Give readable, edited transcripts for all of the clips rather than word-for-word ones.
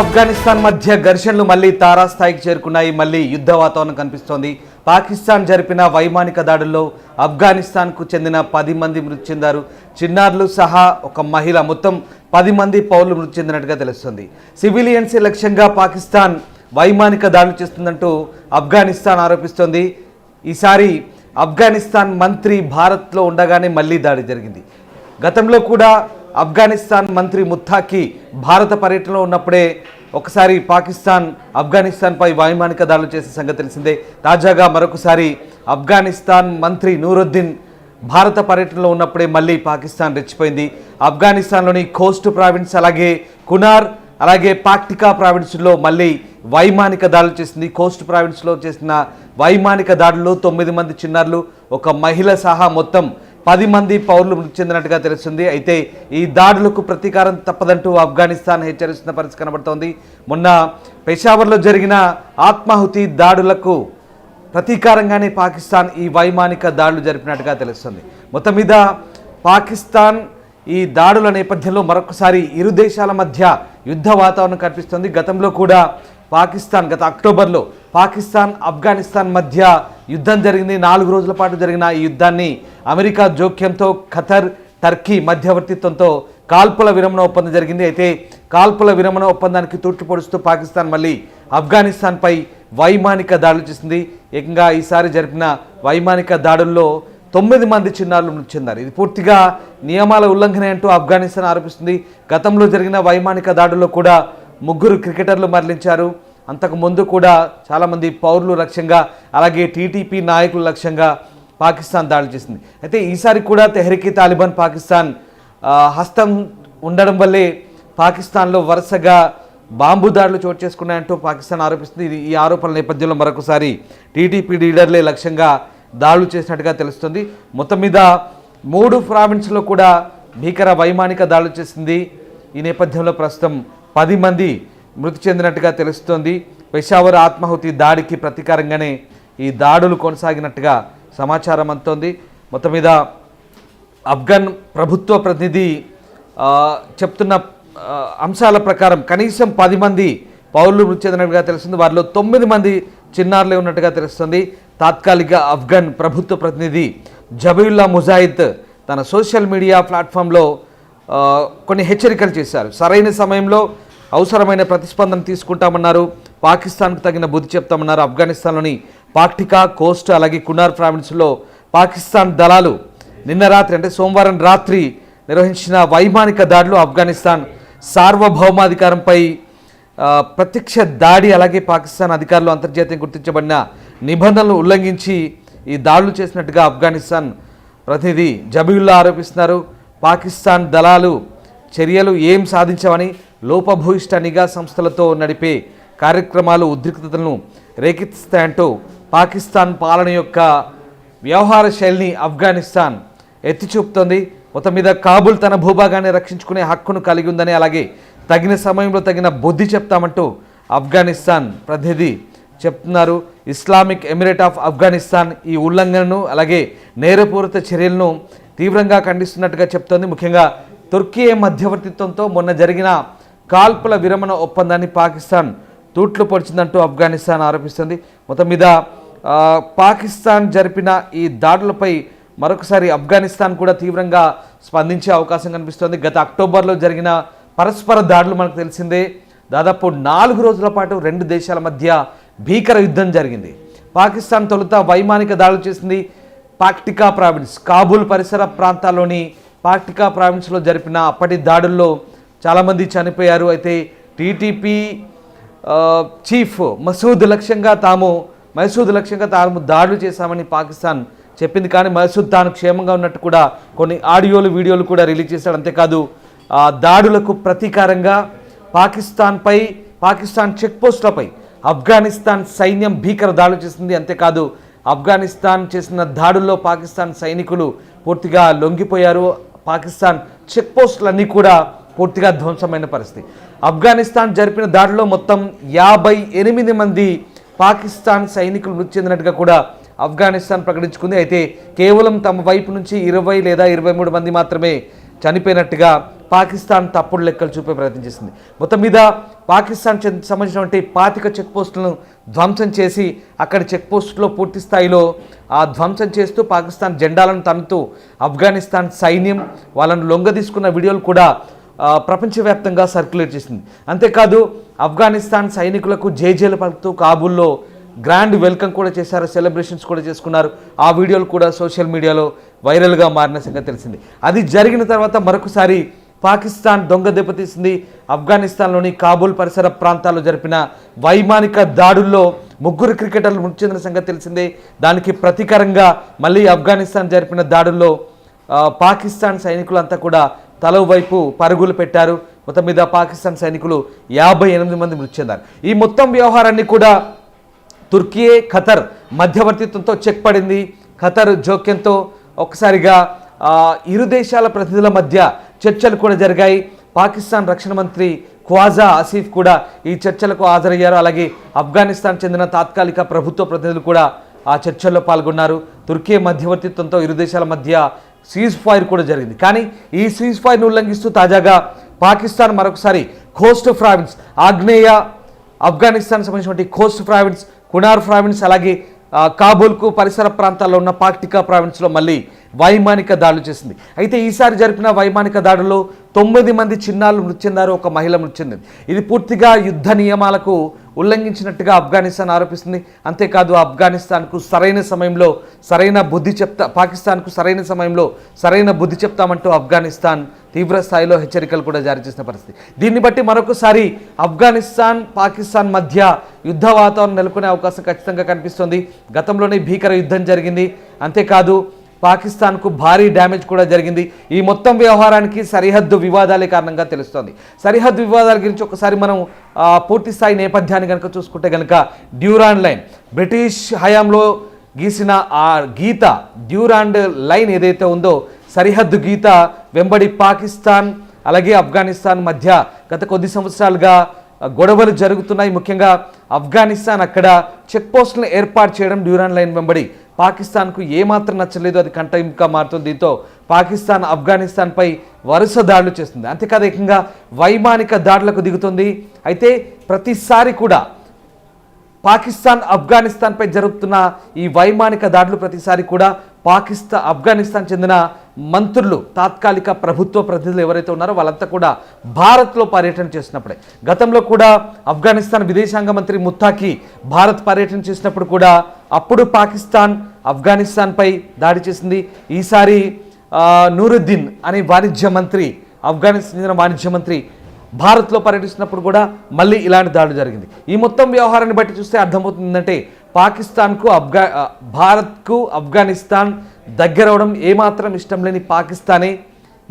ఆఫ్ఘనిస్తాన్ మధ్య ఘర్షణలు మళ్లీ తారాస్థాయికి చేరుకున్నాయి. మళ్లీ యుద్ధ వాతావరణం కనిపిస్తోంది. పాకిస్తాన్ జరిపిన వైమానిక దాడుల్లో ఆఫ్ఘనిస్తాన్కు చెందిన 10 మంది మృతి చెందారు. చిన్నారులు సహా ఒక మహిళ, మొత్తం 10 మంది పౌరులు మృతి చెందినట్టుగా తెలుస్తుంది. సివిలియన్స్ లక్ష్యంగా పాకిస్తాన్ వైమానిక దాడులు చేస్తుందంటూ ఆఫ్ఘనిస్తాన్ ఆరోపిస్తోంది. ఈసారి ఆఫ్ఘనిస్తాన్ మంత్రి భారత్లో ఉండగానే మళ్లీ దాడి జరిగింది. గతంలో కూడా ఆఫ్ఘనిస్తాన్ మంత్రి ముత్తాకి భారత పర్యటనలో ఉన్నప్పుడే ఒకసారి పాకిస్తాన్ ఆఫ్ఘనిస్తాన్పై వైమానిక దాడులు చేసే సంగతి తెలిసిందే. తాజాగా మరొకసారి ఆఫ్ఘనిస్తాన్ మంత్రి నూరుద్దీన్ భారత పర్యటనలో ఉన్నప్పుడే మళ్ళీ పాకిస్తాన్ రెచ్చిపోయింది. ఆఫ్ఘనిస్తాన్లోని కోస్ట్ ప్రావిన్స్, అలాగే కునార్, అలాగే పాక్టికా ప్రావిన్స్లో మళ్ళీ వైమానిక దాడులు చేసింది. కోస్ట్ ప్రావిన్స్లో చేసిన వైమానిక దాడుల్లో 9 మంది చిన్నారులు, ఒక మహిళ సహా మొత్తం 10 మంది పౌరులు మృతి చెందినట్టుగా తెలుస్తుంది. అయితే ఈ దాడులకు ప్రతీకారం తప్పదంటూ ఆఫ్ఘనిస్తాన్ హెచ్చరిస్తున్న పరిస్థితి కనబడుతోంది. మొన్న పెషావర్లో జరిగిన ఆత్మాహుతి దాడులకు ప్రతీకారంగానే పాకిస్తాన్ ఈ వైమానిక దాడులు జరిపినట్టుగా తెలుస్తుంది. మొత్తం మీద పాకిస్తాన్ ఈ దాడుల నేపథ్యంలో మరొకసారి ఇరు దేశాల మధ్య యుద్ధ వాతావరణం కనిపిస్తుంది. గతంలో కూడా పాకిస్తాన్ గత అక్టోబర్లో పాకిస్తాన్ ఆఫ్ఘనిస్తాన్ మధ్య యుద్ధం జరిగింది. 4 రోజుల పాటు జరిగిన ఈ యుద్ధాన్ని అమెరికా జోక్యంతో, ఖతర్, టర్కీ మధ్యవర్తిత్వంతో కాల్పుల విరమణ ఒప్పందం జరిగింది. అయితే కాల్పుల విరమణ ఒప్పందానికి తూట్లు పొడుస్తూ పాకిస్తాన్ మళ్ళీ ఆఫ్ఘనిస్తాన్పై వైమానిక దాడులు చేసింది. ఏకంగా ఈసారి జరిపిన వైమానిక దాడుల్లో 9 మంది చిన్నారులు మృతి చెందారు. ఇది పూర్తిగా నియమాల ఉల్లంఘన అంటూ ఆఫ్ఘనిస్తాన్ ఆరోపిస్తుంది. గతంలో జరిగిన వైమానిక దాడుల్లో కూడా 3 క్రికెటర్లు మరణించారు. అంతకు ముందు కూడా చాలామంది పౌరులు లక్ష్యంగా, అలాగే టీటీపీ నాయకుల లక్ష్యంగా పాకిస్తాన్ దాడులు చేసింది. అయితే ఈసారి కూడా తెహ్రీకే తాలిబాన్ పాకిస్తాన్ హస్తం ఉండడం వల్లే పాకిస్తాన్లో వరుసగా బాంబు దాడులు చోటు చేసుకున్నాయంటూ పాకిస్తాన్ ఆరోపిస్తుంది. ఈ ఆరోపణల నేపథ్యంలో మరొకసారి టీటీపీ లీడర్లే లక్ష్యంగా దాడులు చేసినట్టుగా తెలుస్తుంది. మొత్తం మీద 3 ప్రావిన్స్లో కూడా భీకర వైమానిక దాడులు చేసింది. ఈ నేపథ్యంలో ప్రస్తుతం 10 మంది మృతి చెందినట్టుగా తెలుస్తోంది. పెషావర్ ఆత్మాహుతి దాడికి ప్రతీకారంగానే ఈ దాడులు కొనసాగినట్టుగా సమాచారం అందుతోంది. మొత్తం మీద ఆఫ్ఘన్ ప్రభుత్వ ప్రతినిధి చెప్తున్న అంశాల ప్రకారం కనీసం 10 మంది పౌరులు మృతి చెందినట్టుగా తెలుస్తుంది. వారిలో 9 మంది చిన్నారులే ఉన్నట్టుగా తెలుస్తుంది. తాత్కాలిక ఆఫ్ఘన్ ప్రభుత్వ ప్రతినిధి జబీయుల్లా ముజాహిద్ తన సోషల్ మీడియా ప్లాట్ఫామ్లో కొన్ని హెచ్చరికలు చేశారు. సరైన సమయంలో అవసరమైన ప్రతిస్పందన తీసుకుంటామన్నారు. పాకిస్తాన్కు తగిన బుద్ధి చెప్తామన్నారు. ఆఫ్ఘనిస్తాన్లోని పాక్టికా, కోస్ట్, అలాగే కునార్ ప్రావిన్స్లో పాకిస్తాన్ దళాలు నిన్న రాత్రి అంటే సోమవారం రాత్రి నిర్వహించిన వైమానిక దాడులు ఆఫ్ఘనిస్తాన్ సార్వభౌమాధికారంపై ప్రత్యక్ష దాడి, అలాగే పాకిస్తాన్ అధికారులు అంతర్జాతీయంగా గుర్తించబడిన నిబంధనలు ఉల్లంఘించి ఈ దాడులు చేసినట్టుగా ఆఫ్ఘనిస్తాన్ ప్రతినిధి జబీయుల్లా ఆరోపిస్తున్నారు. పాకిస్తాన్ దళాలు చర్యలు ఏం సాధించవని, లోపభూయిష్ట నిఘా సంస్థలతో నడిపే కార్యక్రమాలు ఉద్రిక్తతలను రేకెత్తిస్తాయంటూ పాకిస్తాన్ పాలన యొక్క వ్యవహార శైలిని ఆఫ్ఘనిస్తాన్ ఎత్తిచూపుతోంది. మొత్తం మీద కాబుల్ తన భూభాగాన్ని రక్షించుకునే హక్కును కలిగి ఉందని, అలాగే తగిన సమయంలో తగిన బుద్ధి చెప్తామంటూ ఆఫ్ఘనిస్తాన్ ప్రతినిధి చెప్తున్నారు. ఇస్లామిక్ ఎమిరేట్ ఆఫ్ ఆఫ్ఘనిస్తాన్ ఈ ఉల్లంఘనను, అలాగే నేరపూరిత చర్యలను తీవ్రంగా ఖండిస్తున్నట్టుగా చెప్తోంది. ముఖ్యంగా తుర్కీ మధ్యవర్తిత్వంతో మొన్న జరిగిన కాల్పుల విరమణ ఒప్పందాన్ని పాకిస్తాన్ తూట్లు పొడిచిందంటూ ఆఫ్ఘనిస్తాన్ ఆరోపిస్తుంది. మొత్తం మీద పాకిస్తాన్ జరిపిన ఈ దాడులపై మరొకసారి ఆఫ్ఘనిస్తాన్ కూడా తీవ్రంగా స్పందించే అవకాశం కనిపిస్తోంది. గత అక్టోబర్లో జరిగిన పరస్పర దాడులు మనకు తెలిసిందే. దాదాపు 4 రోజుల పాటు 2 దేశాల మధ్య భీకర యుద్ధం జరిగింది. పాకిస్తాన్ తొలుత వైమానిక దాడులు చేసింది. పాక్టికా ప్రావిన్స్, కాబూల్ పరిసర ప్రాంతాల్లోని పాక్టికా ప్రావిన్స్లో జరిపిన అప్పటి దాడుల్లో చాలామంది చనిపోయారు. అయితే టీటీపీ చీఫ్ మసూద్ లక్ష్యంగా తాము దాడులు చేశామని పాకిస్తాన్ చెప్పింది. కానీ మసూద్ తాను క్షేమంగా ఉన్నట్టు కూడా కొన్ని ఆడియోలు, వీడియోలు కూడా రిలీజ్ చేశాడు. అంతేకాదు దాడులకు ప్రతీకారంగా పాకిస్తాన్ చెక్ పోస్టులపై ఆఫ్ఘనిస్తాన్ సైన్యం భీకర దాడులు చేసింది. అంతేకాదు ఆఫ్ఘనిస్తాన్ చేసిన దాడుల్లో పాకిస్తాన్ సైనికులు పూర్తిగా లొంగిపోయారు. పాకిస్తాన్ చెక్ పోస్టులన్నీ కూడా పూర్తిగా ధ్వంసమైన పరిస్థితి. ఆఫ్ఘనిస్తాన్ జరిపిన దాడిలో మొత్తం 58 మంది పాకిస్తాన్ సైనికులు మృతి చెందినట్టుగా కూడా ఆఫ్ఘనిస్తాన్ ప్రకటించుకుంది. అయితే కేవలం తమ వైపు నుంచి 20 లేదా 23 మంది మాత్రమే చనిపోయినట్టుగా పాకిస్తాన్ తప్పుడు లెక్కలు చూపే ప్రయత్నం చేసింది. మొత్తం మీద పాకిస్తాన్ సంబంధించినటువంటి 25 చెక్ పోస్టులను ధ్వంసం చేసి అక్కడ చెక్ పోస్టులో పూర్తి స్థాయిలో ధ్వంసం చేస్తూ పాకిస్తాన్ జెండాలను తన్నుతూ ఆఫ్ఘనిస్తాన్ సైన్యం వాళ్ళను లొంగదీసుకున్న వీడియోలు కూడా ప్రపంచవ్యాప్తంగా సర్క్యులేట్ చేసింది. అంతేకాదు ఆఫ్ఘనిస్తాన్ సైనికులకు జేజేలు పలుకుతూ కాబూల్లో గ్రాండ్ వెల్కమ్ కూడా చేశారు, సెలబ్రేషన్స్ కూడా చేసుకున్నారు. ఆ వీడియోలు కూడా సోషల్ మీడియాలో వైరల్గా మారిన సంగతి తెలిసింది. అది జరిగిన తర్వాత మరొకసారి పాకిస్తాన్ దొంగ దెబ్బతీసింది. ఆఫ్ఘనిస్తాన్లోని కాబూల్ పరిసర ప్రాంతాల్లో జరిపిన వైమానిక దాడుల్లో 3 క్రికెటర్లు మృతి చెందిన సంగతి తెలిసిందే. దానికి ప్రతీకారంగా మళ్ళీ ఆఫ్ఘనిస్తాన్ జరిపిన దాడుల్లో పాకిస్తాన్ సైనికులంతా కూడా తల వైపు పరుగులు పెట్టారు. మొత్తం మీద పాకిస్తాన్ సైనికులు 58 మంది మృతి చెందారు. ఈ మొత్తం వ్యవహారాన్ని కూడా తుర్కీ, ఖతర్ మధ్యవర్తిత్వంతో చెక్ పడింది. ఖతర్ జోక్యంతో ఒక్కసారిగా ఇరు దేశాల ప్రతినిధుల మధ్య చర్చలు కూడా జరిగాయి. పాకిస్తాన్ రక్షణ మంత్రి ఖ్వాజా ఆసిఫ్ కూడా ఈ చర్చలకు హాజరయ్యారు. అలాగే ఆఫ్ఘనిస్తాన్ చెందిన తాత్కాలిక ప్రభుత్వ ప్రతినిధులు కూడా ఆ చర్చల్లో పాల్గొన్నారు. తుర్కీ మధ్యవర్తిత్వంతో ఇరు దేశాల మధ్య సీజ్ ఫైర్ కూడా జరిగింది. కానీ ఈ సీజ్ ఫైర్ను ఉల్లంఘిస్తూ తాజాగా పాకిస్తాన్ మరొకసారి కోస్ట్ ప్రావిన్స్, ఆగ్నేయ ఆఫ్ఘనిస్తాన్ సంబంధించినటువంటి కోస్ట్ ప్రావిన్స్, కునార్ ప్రావిన్స్, అలాగే కాబూల్కు పరిసర ప్రాంతాల్లో ఉన్న పాక్టికా ప్రావిన్స్లో మళ్ళీ వైమానిక దాడులు చేసింది. అయితే ఈసారి జరిపిన వైమానిక దాడుల్లో 9 మంది చిన్నారులు మృతి చెందారు, 1 మహిళ మృతి చెందింది. ఇది పూర్తిగా యుద్ధ నియమాలకు ఉల్లంఘించినట్టుగా ఆఫ్ఘనిస్తాన్ ఆరోపిస్తుంది. అంతేకాదు ఆఫ్ఘనిస్తాన్కు సరైన సమయంలో సరైన బుద్ధి పాకిస్తాన్కు సరైన సమయంలో సరైన బుద్ధి చెప్తామంటూ ఆఫ్ఘనిస్తాన్ తీవ్ర స్థాయిలో హెచ్చరికలు కూడా జారీ చేసిన పరిస్థితి. దీన్ని బట్టి మరొకసారి ఆఫ్ఘనిస్తాన్ పాకిస్తాన్ మధ్య యుద్ధ వాతావరణం నెలకొనే అవకాశం ఖచ్చితంగా కనిపిస్తుంది. గతంలోనే భీకర యుద్ధం జరిగింది. అంతేకాదు పాకిస్తాన్కు భారీ డ్యామేజ్ కూడా జరిగింది. ఈ మొత్తం వ్యవహారానికి సరిహద్దు వివాదాలే కారణంగా తెలుస్తోంది. సరిహద్దు వివాదాల గురించి ఒకసారి మనం పూర్తి స్థాయి నేపథ్యాన్ని కనుక చూసుకుంటే కనుక డ్యూరాండ్ లైన్, బ్రిటిష్ హయాంలో గీసిన ఆ గీత, డ్యూరాండ్ లైన్ ఏదైతే ఉందో సరిహద్దు గీత వెంబడి పాకిస్తాన్ అలాగే ఆఫ్ఘనిస్తాన్ మధ్య గత కొద్ది సంవత్సరాలుగా గొడవలు జరుగుతున్నాయి. ముఖ్యంగా ఆఫ్ఘనిస్తాన్ అక్కడ చెక్ పోస్టులను ఏర్పాటు చేయడం డ్యూరాండ్ లైన్ వెంబడి పాకిస్తాన్కు ఏమాత్రం నచ్చలేదు. అది కంటెంప్ట్గా మారుతుంది. దీంతో పాకిస్తాన్ ఆఫ్ఘనిస్తాన్పై వరుస దాడులు చేస్తుంది. అంతేకాదు ఏకంగా వైమానిక దాడులకు దిగుతుంది. అయితే ప్రతిసారి కూడా పాకిస్తాన్ ఆఫ్ఘనిస్తాన్పై జరుగుతున్న ఈ వైమానిక దాడులు ప్రతిసారి కూడా ఆఫ్ఘనిస్తాన్ చెందిన మంత్రులు, తాత్కాలిక ప్రభుత్వ ప్రతినిధులు ఎవరైతే ఉన్నారో వాళ్ళంతా కూడా భారత్లో పర్యటన చేసినప్పుడే, గతంలో కూడా ఆఫ్ఘనిస్తాన్ విదేశాంగ మంత్రి ముత్తాకి భారత్ పర్యటన చేసినప్పుడు కూడా అప్పుడు పాకిస్తాన్ ఆఫ్ఘనిస్తాన్పై దాడి చేసింది. ఈసారి నూరుద్దీన్ అనే వాణిజ్య మంత్రి, ఆఫ్ఘనిస్తాన్ చెందిన వాణిజ్య మంత్రి భారత్లో పర్యటిస్తున్నప్పుడు కూడా మళ్ళీ ఇలాంటి దాడి జరిగింది. ఈ మొత్తం వ్యవహారాన్ని బట్టి చూస్తే అర్థమవుతుందంటే పాకిస్తాన్కు భారత్కు ఆఫ్ఘనిస్తాన్ దగ్గరవడం ఏమాత్రం ఇష్టం లేని పాకిస్తానే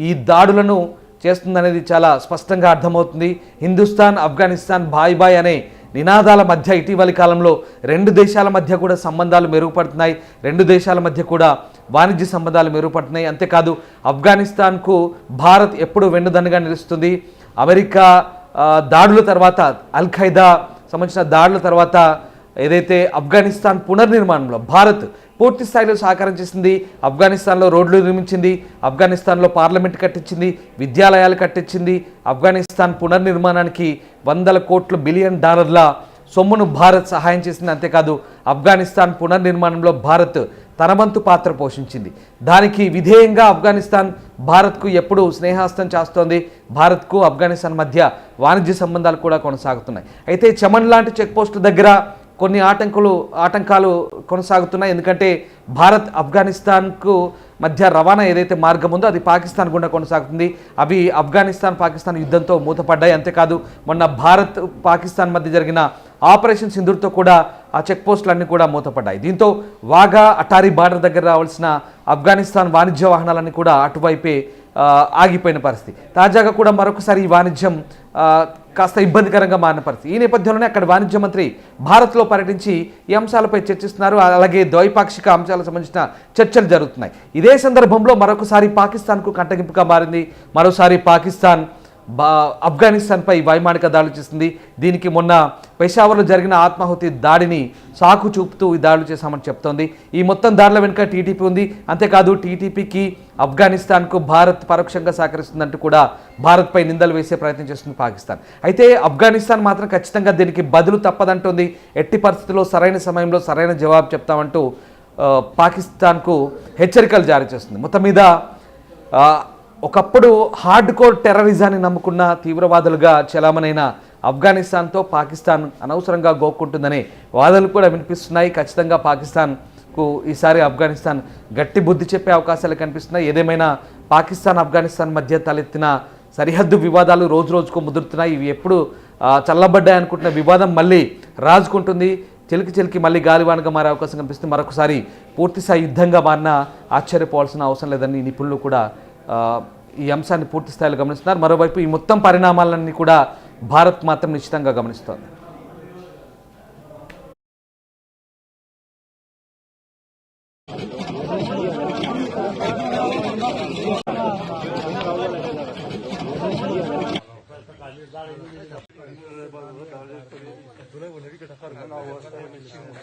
ఈ దాడులను చేస్తుందనేది చాలా స్పష్టంగా అర్థమవుతుంది. హిందుస్థాన్ ఆఫ్ఘనిస్తాన్ బాయ్ బాయ్ అనే నినాదాల మధ్య ఇటీవలి కాలంలో 2 దేశాల మధ్య కూడా సంబంధాలు మెరుగుపడుతున్నాయి. 2 దేశాల మధ్య కూడా వాణిజ్య సంబంధాలు మెరుగుపడుతున్నాయి. అంతేకాదు ఆఫ్ఘనిస్తాన్కు భారత్ ఎప్పుడు వెన్నుదన్నుగా నిలుస్తుంది. అమెరికా దాడుల తర్వాత, అల్ ఖైదా సంబంధించిన దాడుల తర్వాత ఏదైతే ఆఫ్ఘనిస్తాన్ పునర్నిర్మాణంలో భారత్ పూర్తి స్థాయిలో సహకారం చేసింది. ఆఫ్ఘనిస్తాన్లో రోడ్లు నిర్మించింది, ఆఫ్ఘనిస్తాన్లో పార్లమెంట్ కట్టించింది, విద్యాలయాలు కట్టించింది. ఆఫ్ఘనిస్తాన్ పునర్నిర్మాణానికి $100 బిలియన్ సొమ్మును భారత్ సహాయం చేసింది. అంతేకాదు ఆఫ్ఘనిస్తాన్ పునర్నిర్మాణంలో భారత్ తన వంతు పాత్ర పోషించింది. దానికి విధేయంగా ఆఫ్ఘనిస్తాన్ భారత్కు ఎప్పుడు స్నేహాస్తం చేస్తోంది. భారత్కు ఆఫ్ఘనిస్తాన్ మధ్య వాణిజ్య సంబంధాలు కూడా కొనసాగుతున్నాయి. అయితే చమన్ లాంటి చెక్ పోస్టుల దగ్గర కొన్ని ఆటంకాలు కొనసాగుతున్నాయి. ఎందుకంటే భారత్ ఆఫ్ఘనిస్తాన్కు మధ్య రవాణా ఏదైతే మార్గం ఉందో అది పాకిస్తాన్ గుండా కొనసాగుతుంది. అవి పాకిస్తాన్ యుద్ధంతో మూతపడ్డాయి. అంతేకాదు మొన్న భారత్ పాకిస్తాన్ మధ్య జరిగిన ఆపరేషన్ సింధూర్తో కూడా ఆ చెక్ పోస్టులన్నీ కూడా మూతపడ్డాయి. దీంతో వాగా అటారీ బార్డర్ దగ్గర రావాల్సిన ఆఫ్ఘనిస్తాన్ వాణిజ్య వాహనాలన్నీ కూడా అటువైపే ఆగిపోయిన పరిస్థితి. తాజాగా కూడా మరొకసారి ఈ వాణిజ్యం కాస్త ఇబ్బందికరంగా మారిన పరిస్థితి. ఈ నేపథ్యంలోనే అక్కడ వాణిజ్య మంత్రి భారత్లో పర్యటించి ఈ అంశాలపై చర్చిస్తున్నారు. అలాగే ద్వైపాక్షిక అంశాలకు సంబంధించిన చర్చలు జరుగుతున్నాయి. ఇదే సందర్భంలో మరొకసారి పాకిస్తాన్కు కంటగింపుగా మారింది. మరోసారి పాకిస్తాన్ ఆఫ్ఘనిస్తాన్పై వైమానిక దాడులు చేసింది. దీనికి మొన్న పెషావర్లో జరిగిన ఆత్మాహుతి దాడిని సాకు చూపుతూ ఈ దాడులు చేశామని చెప్తోంది. ఈ మొత్తం దాడుల వెనుక టీటీపీ ఉంది. అంతేకాదు టీటీపీకి ఆఫ్ఘనిస్తాన్కు భారత్ పరోక్షంగా సహకరిస్తుందంటూ కూడా భారత్పై నిందలు వేసే ప్రయత్నం చేస్తుంది పాకిస్తాన్. అయితే ఆఫ్ఘనిస్తాన్ మాత్రం ఖచ్చితంగా దీనికి బదులు తప్పదంటోంది. ఎట్టి పరిస్థితుల్లో సరైన సమయంలో సరైన జవాబు చెప్తామంటూ పాకిస్తాన్కు హెచ్చరికలు జారీ చేస్తుంది. మొత్తం మీద ఒకప్పుడు హార్డ్ కోర్ టెర్రరిజాన్ని నమ్ముకున్న తీవ్రవాదులుగా చలామణైన ఆఫ్ఘనిస్తాన్తో పాకిస్తాన్ అనవసరంగా గోక్కుంటుందనే వాదనలు కూడా వినిపిస్తున్నాయి. ఖచ్చితంగా పాకిస్తాన్కు ఈసారి ఆఫ్ఘనిస్తాన్ గట్టి బుద్ధి చెప్పే అవకాశాలు కనిపిస్తున్నాయి. ఏదేమైనా పాకిస్తాన్ ఆఫ్ఘనిస్తాన్ మధ్య తలెత్తిన సరిహద్దు వివాదాలు రోజు రోజుకు ముదురుతున్నాయి. ఇవి ఎప్పుడు చల్లబడ్డాయి అనుకుంటున్న వివాదం మళ్ళీ రాజుకుంటుంది. చిలికి మళ్ళీ గాలివానగా మారే అవకాశం కనిపిస్తుంది. మరొకసారి పూర్తిస్థాయి యుద్ధంగా మారినా ఆశ్చర్యపోవాల్సిన అవసరం లేదని నిపుణులు కూడా ఈ అంశాన్ని పూర్తి స్థాయిలో గమనిస్తున్నారు. మరోవైపు ఈ మొత్తం పరిణామాలన్నీ కూడా భారత్ మాత్రం నిశ్చితంగా గమనిస్తోంది.